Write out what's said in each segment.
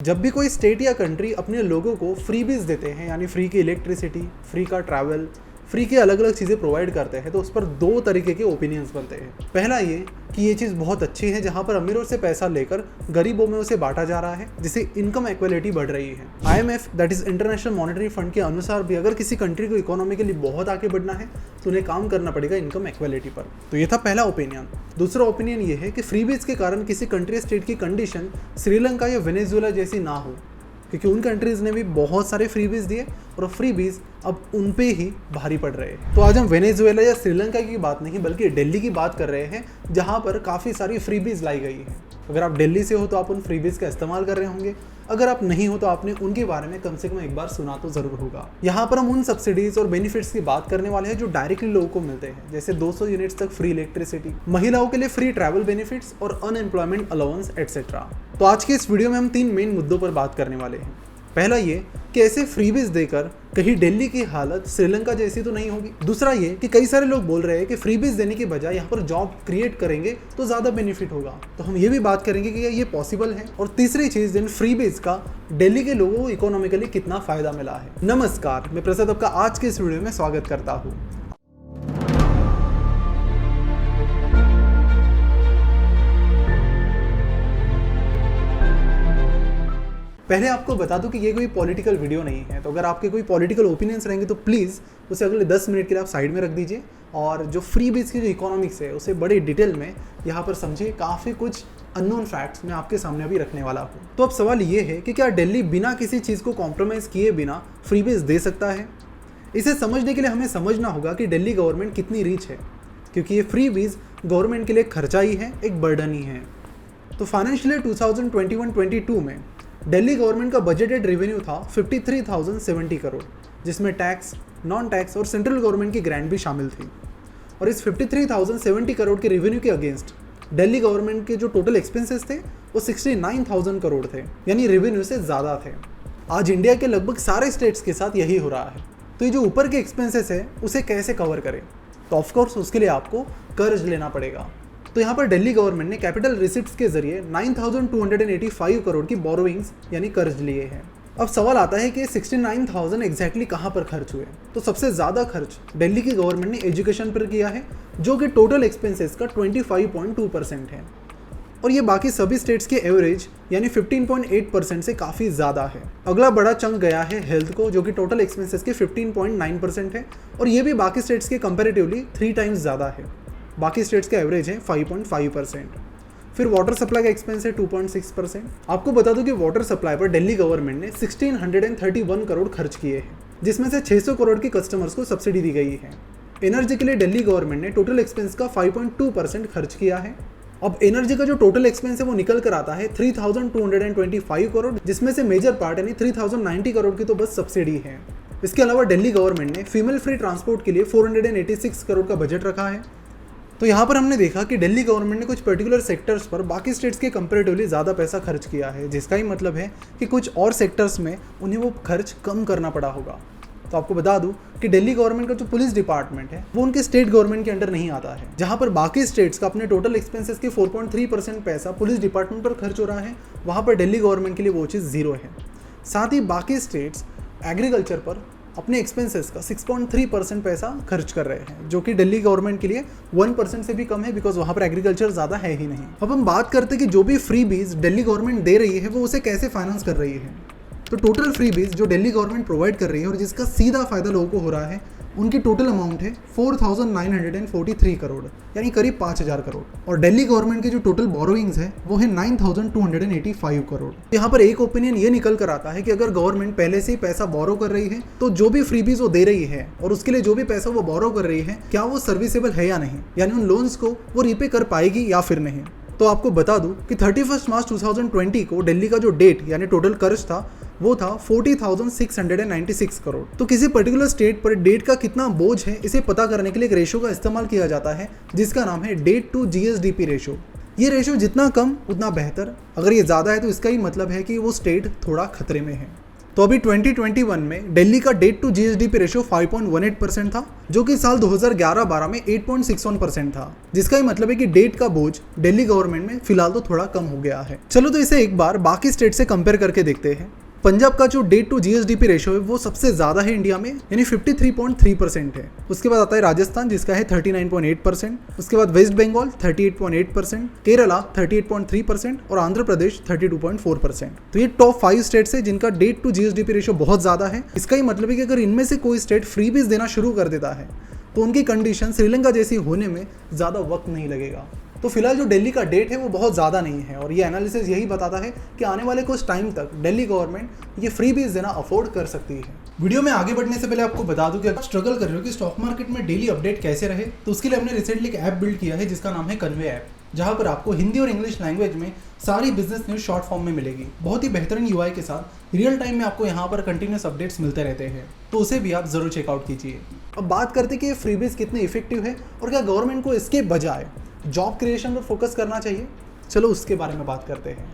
जब भी कोई स्टेट या कंट्री अपने लोगों को फ्रीबीज देते हैं, यानी फ्री की इलेक्ट्रिसिटी, फ्री का ट्रैवल, फ्री की अलग अलग चीज़ें प्रोवाइड करते हैं, तो उस पर दो तरीके के ओपिनियंस बनते हैं। पहला ये कि ये चीज़ बहुत अच्छी है, जहाँ पर अमीरों से पैसा लेकर गरीबों में उसे बांटा जा रहा है, जिससे इनकम इक्वलिटी बढ़ रही है। IMF that is international monetary fund के अनुसार भी अगर किसी कंट्री को इकोनॉमिकली बहुत आगे बढ़ना है तो उन्हें काम करना पड़ेगा इनकम इक्वलिटी पर। तो ये था पहला ओपिनियन। दूसरा ओपिनियन ये है कि फ्रीबीज के कारण किसी कंट्री स्टेट की कंडीशन श्रीलंका या वेनेजुएला जैसी ना हो, क्योंकि उन कंट्रीज़ ने भी बहुत सारे फ्रीबीज दिए और फ्रीबीज अब उन पे ही भारी पड़ रहे हैं। तो आज हम वेनेजुएला या श्रीलंका की बात नहीं बल्कि दिल्ली की बात कर रहे हैं, जहां पर काफ़ी सारी फ्रीबीज लाई गई हैं। अगर आप दिल्ली से हो तो आप उन फ्रीबीज का इस्तेमाल कर रहे होंगे, अगर आप नहीं हो तो आपने उनके बारे में कम से कम एक बार सुना तो ज़रूर होगा। यहाँ पर हम उन सब्सिडीज और बेनिफिट्स की बात करने वाले हैं जो डायरेक्टली लोगों को मिलते हैं, जैसे 200 यूनिट्स तक फ्री इलेक्ट्रिसिटी, महिलाओं के लिए फ्री ट्रैवल बेनिफिट्स और अनएम्प्लॉयमेंट अलाउंस एटसेट्रा। तो आज के इस वीडियो में हम 3 मेन मुद्दों पर बात करने वाले हैं। पहला ये कि ऐसे फ्रीबीज देकर कहीं दिल्ली की हालत श्रीलंका जैसी तो नहीं होगी। दूसरा ये कि कई सारे लोग बोल रहे हैं कि फ्रीबीज देने के बजाय यहाँ पर जॉब क्रिएट करेंगे तो ज़्यादा बेनिफिट होगा, तो हम ये भी बात करेंगे कि ये पॉसिबल है। और तीसरी चीज़, इन फ्रीबीज का दिल्ली के लोगों को इकोनॉमिकली कितना फ़ायदा मिला है। नमस्कार, मैं प्रसाद आपका आज के इस वीडियो में स्वागत करता हूँ। पहले आपको बता दूं कि ये कोई पॉलिटिकल वीडियो नहीं है, तो अगर आपके कोई पॉलिटिकल ओपिनियंस रहेंगे तो प्लीज़ उसे अगले 10 मिनट के लिए आप साइड में रख दीजिए और जो फ्रीबीज की जो इकोनॉमिक्स है उसे बड़े डिटेल में यहाँ पर समझिए। काफ़ी कुछ अननोन फैक्ट्स मैं आपके सामने अभी रखने वाला हूँ। तो अब सवाल ये है कि क्या दिल्ली बिना किसी चीज़ को कॉम्प्रोमाइज़ किए बिना फ्रीबीज दे सकता है? इसे समझने के लिए हमें समझना होगा कि दिल्ली गवर्नमेंट कितनी रीच है, क्योंकि ये फ्रीबीज गवर्नमेंट के लिए खर्चा ही है, एक बर्डन ही है। तो फाइनेंशियल ईयर 2021-22 में दिल्ली गवर्नमेंट का बजटेड रेवेन्यू था 53,070 करोड़, जिसमें टैक्स, नॉन टैक्स और सेंट्रल गवर्नमेंट की ग्रांट भी शामिल थी। और इस 53,070 करोड़ के रेवेन्यू के अगेंस्ट दिल्ली गवर्नमेंट के जो टोटल एक्सपेंसेस थे वो 69,000 करोड़ थे, यानी रेवेन्यू से ज़्यादा थे। आज इंडिया के लगभग सारे स्टेट्स के साथ यही हो रहा है। तो ये जो ऊपर के एक्सपेंसेस है उसे कैसे कवर करें? तो ऑफकोर्स उसके लिए आपको कर्ज लेना पड़ेगा। तो यहाँ पर दिल्ली गवर्नमेंट ने कैपिटल रिसिप्ट्स के जरिए 9,285 करोड़ की बोरोइंग्स यानी कर्ज लिए हैं। अब सवाल आता है कि 69,000 एग्जैक्टली कहाँ पर खर्च हुए? तो सबसे ज़्यादा खर्च दिल्ली की गवर्नमेंट ने एजुकेशन पर किया है, जो कि टोटल एक्सपेंसेस का 25.2% है। और ये बाकी सभी स्टेट्स के एवरेज यानी 15.8% से काफ़ी ज़्यादा है। अगला बड़ा चंक गया है हेल्थ को, जो कि टोटल एक्सपेंसेस के 15.9% है, और ये भी बाकी स्टेट्स के कंपेरेटिवली 3 टाइम्स ज़्यादा है। बाकी स्टेट्स का एवरेज है 5.5%। फिर वाटर सप्लाई का एक्सपेंस है 2.6%। आपको बता दूं कि वाटर सप्लाई पर दिल्ली गवर्नमेंट ने 1631 करोड़ खर्च किए हैं, जिसमें से 600 करोड़ की कस्टमर्स को सब्सिडी दी गई है। एनर्जी के लिए दिल्ली गवर्नमेंट ने टोटल एक्सपेंस का 5.2% खर्च किया है। अब एनर्जी का जो टोटल एक्सपेंस है वो निकल कर आता है 3,225 करोड़, जिसमें से मेजर पार्ट यानी 3,090 करोड़ की तो बस सब्सिडी है। इसके अलावा दिल्ली गवर्नमेंट ने फीमेल फ्री ट्रांसपोर्ट के लिए 486 करोड़ का बजट रखा है। तो यहाँ पर हमने देखा कि दिल्ली गवर्नमेंट ने कुछ पर्टिकुलर सेक्टर्स पर बाकी स्टेट्स के कंपैरेटिवली ज़्यादा पैसा खर्च किया है, जिसका ही मतलब है कि कुछ और सेक्टर्स में उन्हें वो खर्च कम करना पड़ा होगा। तो आपको बता दूं कि दिल्ली गवर्नमेंट का जो पुलिस डिपार्टमेंट है वो उनके स्टेट गवर्नमेंट के अंडर नहीं आता है। जहाँ पर बाकी स्टेट्स का अपने टोटल एक्सपेंसेस के 4.3% पैसा पुलिस डिपार्टमेंट पर खर्च हो रहा है, वहाँ पर दिल्ली गवर्नमेंट के लिए वो चीज़ 0 है। साथ ही बाकी स्टेट्स एग्रीकल्चर पर अपने एक्सपेंसेस का 6.3% पैसा खर्च कर रहे हैं, जो कि दिल्ली गवर्नमेंट के लिए 1% से भी कम है, बिकॉज वहाँ पर एग्रीकल्चर ज़्यादा है ही नहीं। अब हम बात करते हैं कि जो भी फ्रीबीज दिल्ली गवर्नमेंट दे रही है वो उसे कैसे फाइनेंस कर रही है। तो टोटल फ्रीबीज जो दिल्ली गवर्नमेंट प्रोवाइड कर रही है और जिसका सीधा फायदा लोगों को हो रहा है, उनकी टोटल अमाउंट है 4,943 करोड़, यानी करीब 5,000 करोड़। और दिल्ली गवर्नमेंट की जो टोटल बोरोइंग्स है वो है 9,285 करोड़। यहाँ पर एक ओपिनियन ये निकल कर आता है कि अगर गवर्नमेंट पहले से ही पैसा बोरो कर रही है तो जो भी फ्रीबीज वो दे रही है और उसके लिए जो भी पैसा वो बोरो कर रही है, क्या वो सर्विसेबल है या नहीं, यानी उन लोन्स को वो रीपे कर पाएगी या फिर नहीं। तो आपको बता दूं कि 31 मार्च 2020 को दिल्ली का जो डेट यानी टोटल कर्ज था वो था 40,696 करोड़। तो किसी पर्टिकुलर स्टेट पर डेट का कितना बोझ है इसे पता करने के लिए एक रेशो का इस्तेमाल किया जाता है, जिसका नाम है डेट टू GSDP रेशो। ये रेशो जितना कम उतना बेहतर। अगर ये ज़्यादा है तो इसका ही मतलब है कि वो स्टेट थोड़ा खतरे में है। तो अभी 2021 में दिल्ली का डेट टू जीएसडीपी रेशियो 5.18% था, जो कि साल 2011-12 में 8.61% था, जिसका ही मतलब है कि डेट का बोझ दिल्ली गवर्नमेंट में फिलहाल तो थोड़ा कम हो गया है। चलो तो इसे एक बार बाकी स्टेट से कंपेयर करके देखते हैं। पंजाब का जो डेट टू जीएसडीपी रेशियो है वो सबसे ज्यादा है इंडिया में, यानी 53.3% है। उसके बाद आता है राजस्थान जिसका है 39.8%, उसके बाद वेस्ट बंगाल 38.8%, केरला 38.3% और आंध्र प्रदेश 32.4%। तो ये टॉप 5 स्टेट्स है जिनका डेट टू जीएसडीपी रेशियो बहुत ज्यादा है। इसका ही मतलब है कि अगर इनमें से कोई स्टेट फ्रीबीज देना शुरू कर देता है तो उनकी कंडीशन श्रीलंका जैसी होने में ज्यादा वक्त नहीं लगेगा। तो फिलहाल जो दिल्ली का डेट है वो बहुत ज़्यादा नहीं है और ये एनालिसिस यही बताता है कि आने वाले कुछ टाइम तक दिल्ली गवर्नमेंट ये फ्रीबीज देना अफोर्ड कर सकती है। वीडियो में आगे बढ़ने से पहले आपको बता दूं कि अगर स्ट्रगल कर रहे हो कि स्टॉक मार्केट में डेली अपडेट कैसे रहे, तो उसके लिए हमने रिसेंटली एक ऐप बिल्ड किया है जिसका नाम है कन्वे ऐप, जहां पर आपको हिंदी और इंग्लिश लैंग्वेज में सारी बिजनेस न्यूज शॉर्ट फॉर्म में मिलेगी। बहुत ही बेहतरीन यूआई के साथ रियल टाइम में आपको यहाँ पर कंटिन्यूस अपडेट्स मिलते रहते हैं, तो उसे भी आप जरूर चेकआउट कीजिए। अब बात करते हैं कि ये फ्रीबीज कितने इफेक्टिव है और क्या गवर्नमेंट को इसके बजाय जॉब क्रिएशन पर फोकस करना चाहिए। चलो उसके बारे में बात करते हैं।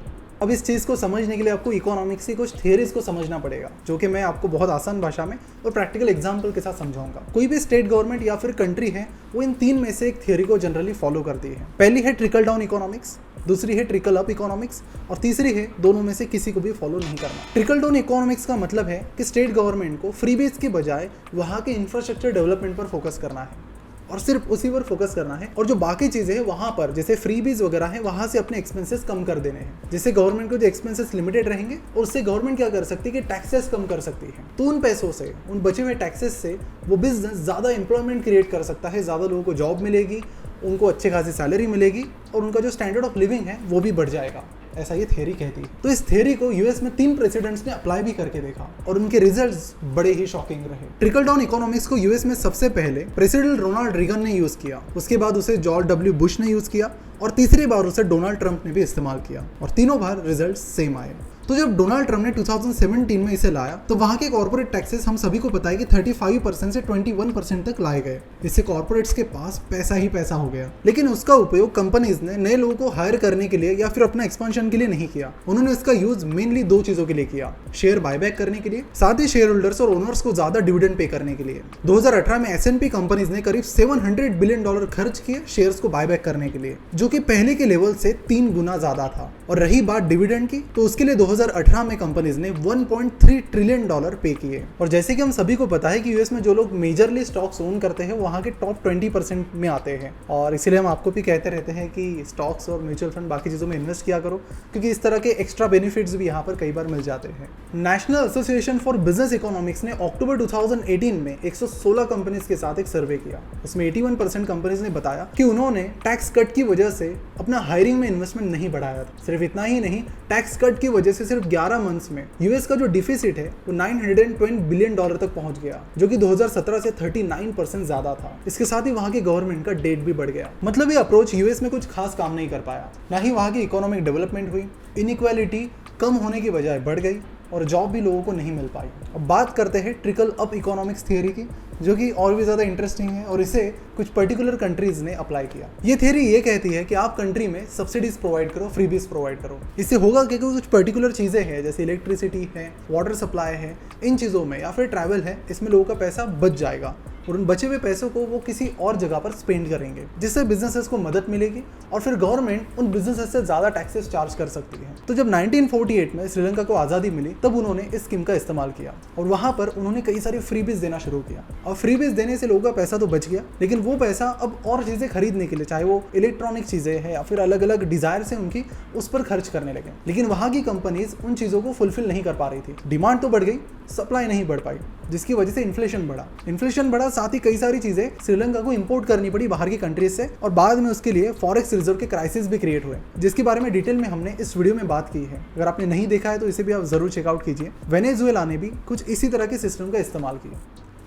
अब इस चीज़ को समझने के लिए आपको इकोनॉमिक्स की कुछ थियरीज को समझना पड़ेगा, जो कि मैं आपको बहुत आसान भाषा में और प्रैक्टिकल एग्जाम्पल के साथ समझाऊंगा। कोई भी स्टेट गवर्नमेंट या फिर कंट्री है वो इन 3 में से एक थियरी को जनरली फॉलो करती है। पहली है ट्रिकल डाउन इकोनॉमिक्स, दूसरी है ट्रिकल अप इकोनॉमिक्स और तीसरी है दोनों में से किसी को भी फॉलो नहीं करना। ट्रिकल डाउन इकोनॉमिक्स का मतलब है कि स्टेट गवर्नमेंट को फ्रीबीज के बजाय वहाँ के इंफ्रास्ट्रक्चर डेवलपमेंट पर फोकस करना है और सिर्फ उसी पर फोकस करना है, और जो बाकी चीजें हैं वहां पर जैसे फ्रीबीज वगैरह हैं वहां से अपने एक्सपेंसेस कम कर देने हैं। जैसे गवर्नमेंट को जो एक्सपेंसेस लिमिटेड रहेंगे और उससे गवर्नमेंट क्या कर सकती है कि टैक्सेस कम कर सकती है। तो उन पैसों से, उन बचे हुए टैक्सेस से वो बिजनेस ज्यादा एम्प्लॉयमेंट क्रिएट कर सकता है, ज्यादा लोगों को जॉब मिलेगी, उनको अच्छी खासी सैलरी मिलेगी और उनका जो स्टैंडर्ड ऑफ लिविंग है वो भी बढ़ जाएगा। ऐसा ये थ्योरी कहती है। तो इस थ्योरी को यूएस में 3 प्रेसिडेंट्स ने अप्लाई भी करके देखा और उनके रिजल्ट्स बड़े ही शॉकिंग रहे। ट्रिकल डाउन इकोनॉमिक्स को यूएस में सबसे पहले प्रेसिडेंट रोनाल्ड रीगन ने यूज किया, उसके बाद उसे जॉर्ज डब्ल्यू बुश ने यूज किया और तीसरी बार उसे डोनाल्ड ट्रंप ने भी इस्तेमाल किया और तीनों बार रिजल्ट सेम आए। तो जब डोनाल्ड ट्रंप ने 2017 में इसे लाया तो वहां के कॉर्पोरेट टैक्सेस हम सभी को पता है कि 35% से 21% तक लाए गए। इससे कॉर्पोरेट्स के पास पैसा ही पैसा हो गया। लेकिन उसका उपयोग कंपनीज ने नए लोगों को हायर करने के लिए या फिर अपना एक्सपेंशन के लिए नहीं किया। उन्होंने इसका यूज मेनली 2 चीजों के लिए किया, शेयर बायबैक करने के लिए, साथ ही शेयर होल्डर्स और ओनर्स को ज्यादा डिविडेंड पे करने के लिए। 2018 में S&P कंपनीज ने करीब $700 बिलियन खर्च किए शेयर्स को बायबैक करने के लिए, जो कि पहले के लेवल से 3 गुना ज्यादा था। और रही बात डिविडेंड की, तो उसके लिए 2018 में कंपनीज ने $1.3 ट्रिलियन पे किए। और जैसे कि हम सभी को पता है कि यूएस में जो लोग मेजरली स्टॉक्स ओन करते हैं वहाँ के टॉप 20% में आते हैं, और इसीलिए हम आपको भी कहते रहते हैं कि स्टॉक्स और म्यूचुअल फंड बाकी चीज़ों में इन्वेस्ट किया करो, क्योंकि इस तरह के एक्स्ट्रा बेनिफिट्स भी यहाँ पर कई बार मिल जाते हैं। National association for business economics ने अक्टूबर 2018 में 116 कंपनीज के साथ एक सर्वे किया। उसमें 81% कंपनीज ने बताया कि उन्होंने टैक्स कट की वजह से अपना हायरिंग में इन्वेस्टमेंट नहीं बढ़ाया था। सिर्फ इतना ही नहीं, टैक्स कट की वजह से सिर्फ 11 मंथ्स में यूएस का जो डिफिसिट है वो $920 बिलियन तक पहुंच गया, जो कि 2017 से 39% ज्यादा था। इसके साथ ही वहां की गवर्नमेंट का डेट भी बढ़ गया। मतलब ये अप्रोच यूएस में कुछ खास काम नहीं कर पाया, ना ही वहां की इकोनॉमिक डेवलपमेंट हुई, इनइक्वालिटी कम होने की बजाय बढ़ गई और जॉब भी लोगों को नहीं मिल पाई। अब बात करते हैं ट्रिकल अप इकोनॉमिक्स थियरी की, जो कि और भी ज़्यादा इंटरेस्टिंग है और इसे कुछ पर्टिकुलर कंट्रीज ने अप्लाई किया। ये थियरी ये कहती है कि आप कंट्री में सब्सिडीज प्रोवाइड करो, फ्रीबीज प्रोवाइड करो। इससे होगा कि कुछ पर्टिकुलर चीज़ें हैं जैसे इलेक्ट्रिसिटी है, वाटर सप्लाई है, इन चीज़ों में या फिर ट्रैवल है, इसमें लोगों का पैसा बच जाएगा और उन बचे हुए पैसों को वो किसी और जगह पर स्पेंड करेंगे, जिससे बिजनेसेस को मदद मिलेगी और फिर गवर्नमेंट उन बिजनेसेस से ज़्यादा टैक्सेस चार्ज कर सकती है। तो जब 1948 में श्रीलंका को आज़ादी मिली तब उन्होंने इस स्कीम का इस्तेमाल किया और वहाँ पर उन्होंने कई सारी फ्रीबीज देना शुरू किया। और फ्रीबीज देने से लोगों का पैसा तो बच गया, लेकिन वो पैसा अब और चीज़ें खरीदने के लिए, चाहे वो इलेक्ट्रॉनिक चीज़ें हैं या फिर अलग अलग डिज़ायर्स हैं उनकी, उस पर खर्च करने लगे। लेकिन वहाँ की कंपनीज उन चीज़ों को फुलफिल नहीं कर पा रही थी। डिमांड तो बढ़ गई, सप्लाई नहीं बढ़ पाई, जिसकी वजह से इन्फ्लेशन बढ़ा। साथ ही कई सारी चीजें श्रीलंका को इंपोर्ट करनी पड़ी बाहर की कंट्रीज से, और बाद में उसके लिए फॉरेक्स रिजर्व के क्राइसिस भी क्रिएट हुए, जिसके बारे में डिटेल में हमने इस वीडियो में बात की है। अगर आपने नहीं देखा है तो इसे भी आप जरूर चेकआउट कीजिए। वेनेजुएला ने भी कुछ इसी तरह के सिस्टम का इस्तेमाल किया,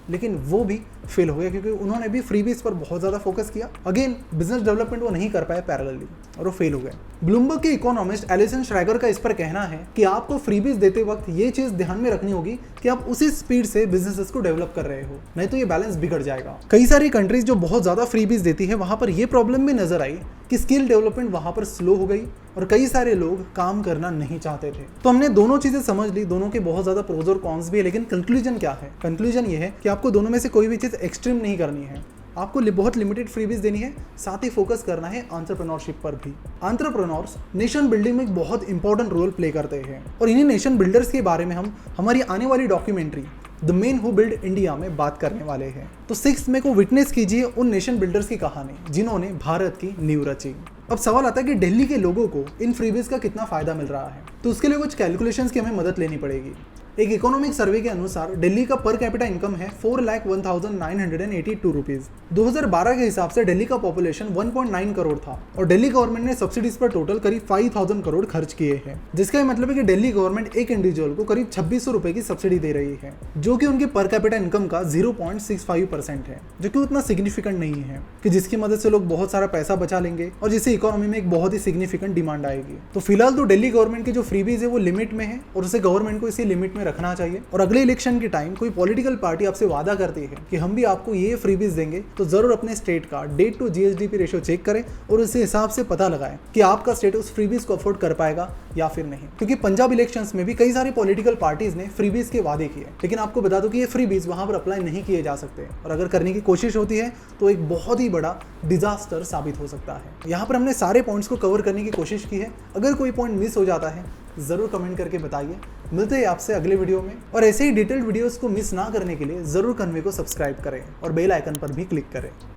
लेकिन वो भी फेल हो गया क्योंकि उन्होंने भी फ्रीबीज पर बहुत ज़्यादा फोकस किया। अगेन बिजनेस डेवलपमेंट वो नहीं कर पाए पैरेलली और वो फेल हो गए। ब्लूमबर्ग के इकोनॉमिस्ट एलिसन श्रैगर का इस पर कहना है कि आपको फ्रीबीज देते वक्त ये चीज़ ध्यान में रखनी होगी कि आप उसी स्पीड से बिजनेसेस को डेवलप कर रहे हो, नहीं तो ये बैलेंस बिगड़ जाएगा। कई सारी कंट्रीज जो बहुत ज़्यादा फ्रीबीज देती है वहाँ पर ये प्रॉब्लम भी नजर आई कि स्किल डेवलपमेंट वहाँ पर स्लो हो गई और कई सारे लोग काम करना नहीं चाहते थे। तो हमने दोनों चीजें समझ ली, दोनों के बहुत ज्यादा प्रोज और कॉन्स भी है, लेकिन कंक्लूजन क्या है? कंक्लूजन ये है कि आपको दोनों में से कोई भी चीज एक्सट्रीम नहीं करनी है। आपको बहुत लिमिटेड फ्रीबीज देनी है, साथ ही फोकस करना है एंटरप्रेन्योरशिप पर भी। एंटरप्रेन्योर्स नेशन बिल्डिंग में एक बहुत इंपॉर्टेंट रोल प्ले करते हैं और इन्हीं नेशन बिल्डर्स के बारे में हम हमारी आने वाली documentary the men who build India में बात करने वाले हैं। तो 6 मई को विटनेस कीजिए उन नेशन बिल्डर्स की कहानी जिन्होंने भारत की नींव रची। अब सवाल आता है कि दिल्ली के लोगों को इन फ्रीबीज का कितना फायदा मिल रहा है, तो उसके लिए कुछ कैलकुलेशंस की हमें मदद लेनी पड़ेगी। एक इकोनॉमिक सर्वे के अनुसार दिल्ली का पर कैपिटा इनकम है 4,01,982 रुपीज। 2012 के हिसाब से दिल्ली का पॉपुलेशन 1.9 करोड़ था और दिल्ली गवर्नमेंट ने सब्सिडीज पर टोटल करीब 5,000 करोड़ खर्च किए हैं, जिसका मतलब है कि दिल्ली गवर्नमेंट एक इंडिविजुअल को करीब 2600 रुपए की सब्सिडी दे रही है, जो कि उनके पर कैपिटा इनकम का 0.65% है, जो कि उतना सिग्निफिकेंट नहीं है कि जिसकी मदद से लोग बहुत सारा पैसा बचा लेंगे और जिससे इकोनॉमी में एक बहुत ही सिग्निफिकेंट डिमांड आएगी। तो फिलहाल तो दिल्ली गवर्नमेंट की जो फ्रीबीज है वो लिमिट में है और उसे गवर्नमेंट को इसी लिमिट में रखना चाहिए। और अगले इलेक्शन के टाइम कोई पॉलिटिकल पार्टी आपसे वादा करती है कि हम भी आपको ये फ्रीबीज देंगे, तो जरूर अपने स्टेट का debt to GSDP ratio check करें और उस हिसाब से पता लगाएं कि आपका स्टेट उस फ्रीबीज को अफोर्ड कर पाएगा या फिर नहीं। क्योंकि पंजाब इलेक्शंस में भी कई सारी पॉलिटिकल पार्टीज ने फ्रीबीज के वादे किए, लेकिन आपको बता दूं कि ये फ्रीबीज वहां पर अप्लाई नहीं किए जा सकते और अगर करने की कोशिश होती है तो एक बहुत ही बड़ा डिजास्टर साबित हो सकता है। यहाँ पर हमने सारे पॉइंट्स को कवर करने की कोशिश की है। अगर कोई पॉइंट मिस हो जाता है जरूर कमेंट करके बताइए। मिलते हैं आपसे अगले वीडियो में और ऐसे ही डिटेल्ड वीडियोस को मिस ना करने के लिए जरूर कन्वे को सब्सक्राइब करें और बेल आइकन पर भी क्लिक करें।